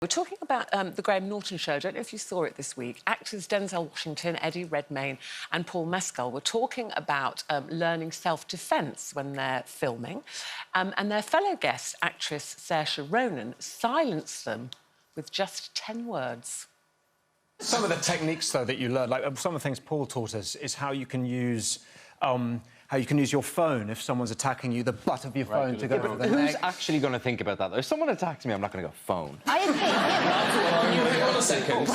We're talking about the Graham Norton Show. I don't know if you saw it this week. Actors Denzel Washington, Redmayne and Paul Mescal were talking about learning self-defence when they're filming. And their fellow guest, actress Saoirse Ronan, silenced them with just 10 words. Some of the techniques, though, that you learn, like some of the things Paul taught us, is how you can use your phone if someone's attacking you, the butt of your phone to go over the neck. Who's actually going to think about that, though? If someone attacks me, I'm not going to go phone. I agree. 1 second.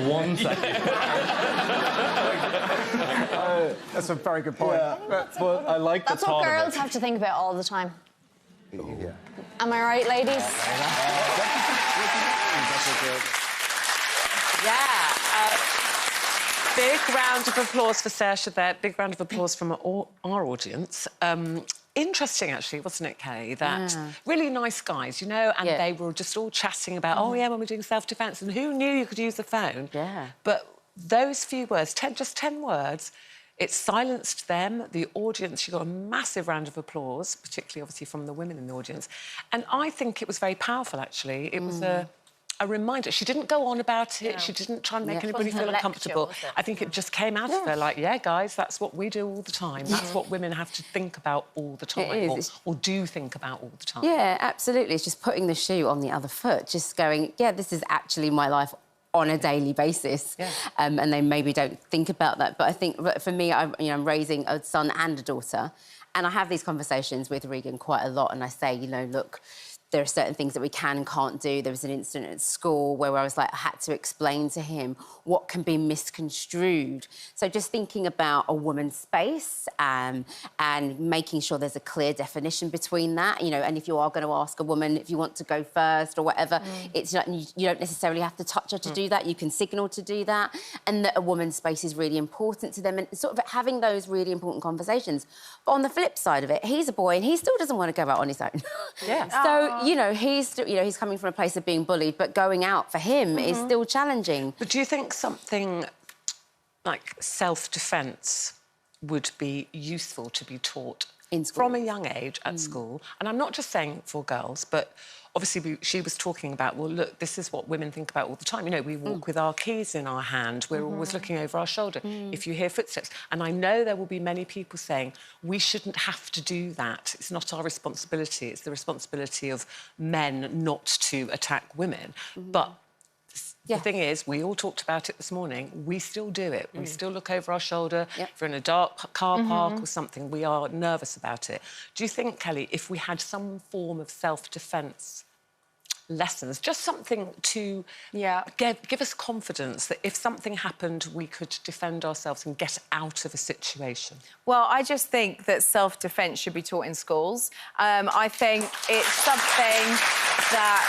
1 second. That's a very good point. Yeah, but I like the That's what girls have to think about all the time. Yeah. Am I right, ladies? Yeah. Big round of applause for Saoirse there. Big round of applause from our audience. Interesting, actually, wasn't it, Kay? That really nice guys, you know, and they were just all chatting about, oh, yeah, when we're doing self-defence, and who knew you could use the phone? Yeah. But those few words, just 10 words, it silenced them, the audience. You got a massive round of applause, particularly, obviously, from the women in the audience. And I think it was very powerful, actually. It was a reminder. She didn't go on about it. No. She didn't try and make anybody feel uncomfortable. I think it just came out of her like, yeah, guys, that's what we do all the time. That's what women have to think about all the time, or do think about all the time. Yeah, absolutely. It's just putting the shoe on the other foot, just going, yeah, this is actually my life on a daily basis. Yeah. And they maybe don't think about that. But I think for me, I'm raising a son and a daughter, and I have these conversations with Regan quite a lot, and I say, you know, look, there are certain things that we can and can't do. There was an incident at school where I was like, I had to explain to him what can be misconstrued. So just thinking about a woman's space and making sure there's a clear definition between that, you know, and if you are going to ask a woman if you want to go first or whatever, it's not, you don't necessarily have to touch her to do that. You can signal to do that, and that a woman's space is really important to them, and sort of having those really important conversations. But on the flip side of it, he's a boy and he still doesn't want to go out on his own. Yeah. So, you know, he's coming from a place of being bullied, but going out for him is still challenging. But do you think something like self-defence would be useful to be taught in school from a young age at school? And I'm not just saying for girls, but obviously she was talking about, well, look, this is what women think about all the time. You know, we walk with our keys in our hand. We're always looking over our shoulder. If you hear footsteps. And I know there will be many people saying, we shouldn't have to do that. It's not our responsibility. It's the responsibility of men not to attack women. But the thing is, we all talked about it this morning, we still do it. We still look over our shoulder. If we're in a dark car park or something, we are nervous about it. Do you think, Kelly, if we had some form of self-defence lessons, just something to give us confidence that if something happened, we could defend ourselves and get out of a situation? Well, I just think that self-defence should be taught in schools. I think it's something that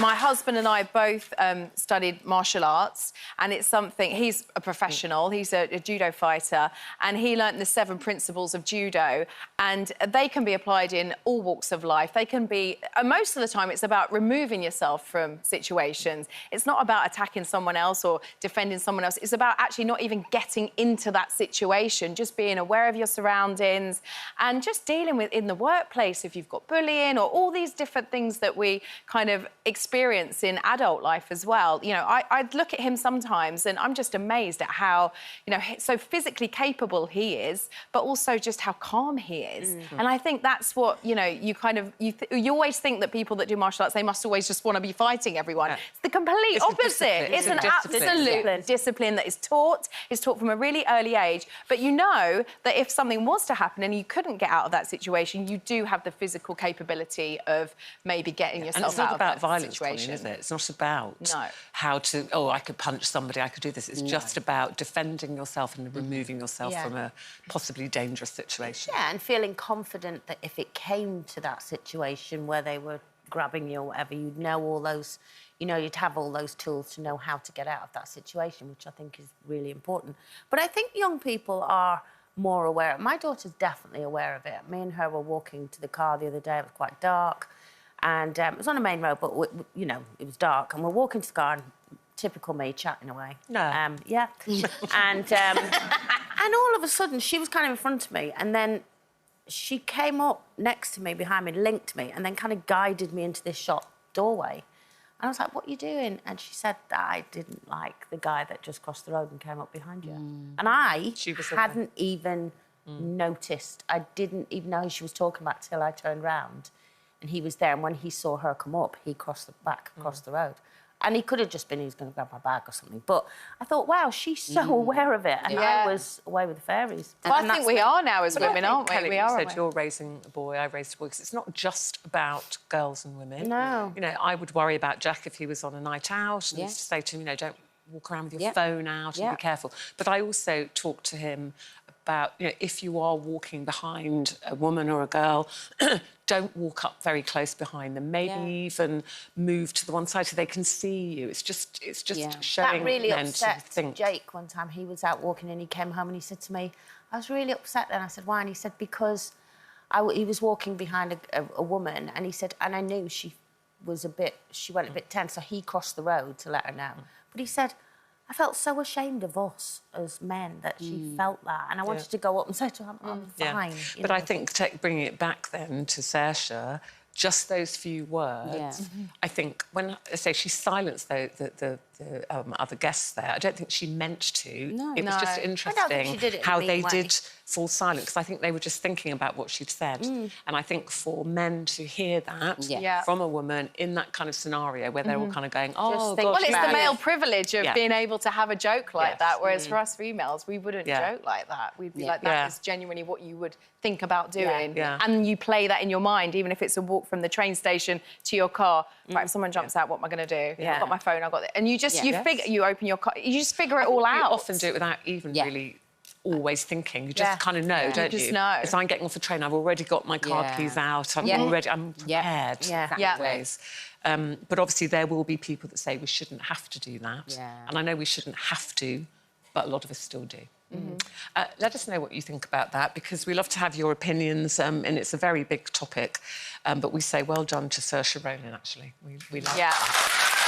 my husband and I both studied martial arts, and it's something... He's a professional, he's a judo fighter, and he learnt the 7 principles of judo, and they can be applied in all walks of life. They can be... most of the time, it's about removing yourself from situations. It's not about attacking someone else or defending someone else. It's about actually not even getting into that situation, just being aware of your surroundings and just dealing with, in the workplace, if you've got bullying or all these different things that we kind of experience in adult life as well. You know, I'd look at him sometimes and I'm just amazed at how, you know, so physically capable he is, but also just how calm he is. And I think that's what, you know, you kind of... You always think that people that do martial arts, they must always just want to be fighting everyone. It's the complete opposite. It's an absolute discipline that is taught from a really early age. But you know that if something was to happen and you couldn't get out of that situation, you do have the physical capability of maybe getting yourself out of that situation. And it's not about violence, Colleen, is it? It's not about how to, oh, I could punch somebody, I could do this. It's just about defending yourself and removing yourself from a possibly dangerous situation. Yeah, and feeling confident that if it came to that situation where they were grabbing you or whatever, you'd know all those, you know, you'd have all those tools to know how to get out of that situation, which I think is really important. But I think young people are more aware. My daughter's definitely aware of it. Me and her were walking to the car the other day. It was quite dark, and it was on a main road, but, you know, it was dark, and we're walking to the car, and typical me, chatting away. No. Yeah. And all of a sudden, she was kind of in front of me, and then she came up next to me, behind me, linked me, and then kind of guided me into this shop doorway. And I was like, what are you doing? And she said that I didn't like the guy that just crossed the road and came up behind you. And I hadn't even noticed. I didn't even know who she was talking about till I turned round and he was there. And when he saw her come up, he crossed across the road. And he could have just been, he was going to grab my bag or something. But I thought, wow, she's so aware of it. And I was away with the fairies. Well, I think we are now as women, aren't we? Kelly, We you are. said you're raising a boy, I raised a boy, because it's not just about girls and women. No. You know, I would worry about Jack if he was on a night out and used to say to him, you know, don't walk around with your phone out and be careful. But I also talked to him about, you know, if you are walking behind a woman or a girl, don't walk up very close behind them. Maybe even move to the one side so they can see you. It's just showing that really men upset to think. Jake one time. He was out walking and he came home and he said to me, I was really upset then. I said, why? And he said, because he was walking behind a woman and he said, and I knew she went a bit tense, so he crossed the road to let her know. But he said, I felt so ashamed of us as men that she felt that. And I wanted to go up and say to her, I'm fine. But I think bringing it back then to Saoirse, just those few words, I think when I say she silenced the other guests there, I don't think she meant to. No. It was just interesting how they did fall silent, because I think they were just thinking about what she'd said. And I think for men to hear that from a woman in that kind of scenario where they're all kind of going, oh, God. Well, it's the male privilege of being able to have a joke like that, whereas for us females, we wouldn't joke like that. We'd be like, that is genuinely what you would think about doing. And you play that in your mind, even if it's a walk from the train station to your car. Right, if someone jumps out, what am I going to do? I've got my phone, I've got it. And you just, you open your car, you just figure it all out. You often do it without even really always thinking. You just kind of know, don't you? Just know. As I'm getting off the train, I've already got my car keys out. I'm prepared. Always. But obviously there will be people that say we shouldn't have to do that. And I know we shouldn't have to, but a lot of us still do. Let us know what you think about that, because we love to have your opinions, and it's a very big topic. But we say well done to Saoirse Ronan, actually. We love that.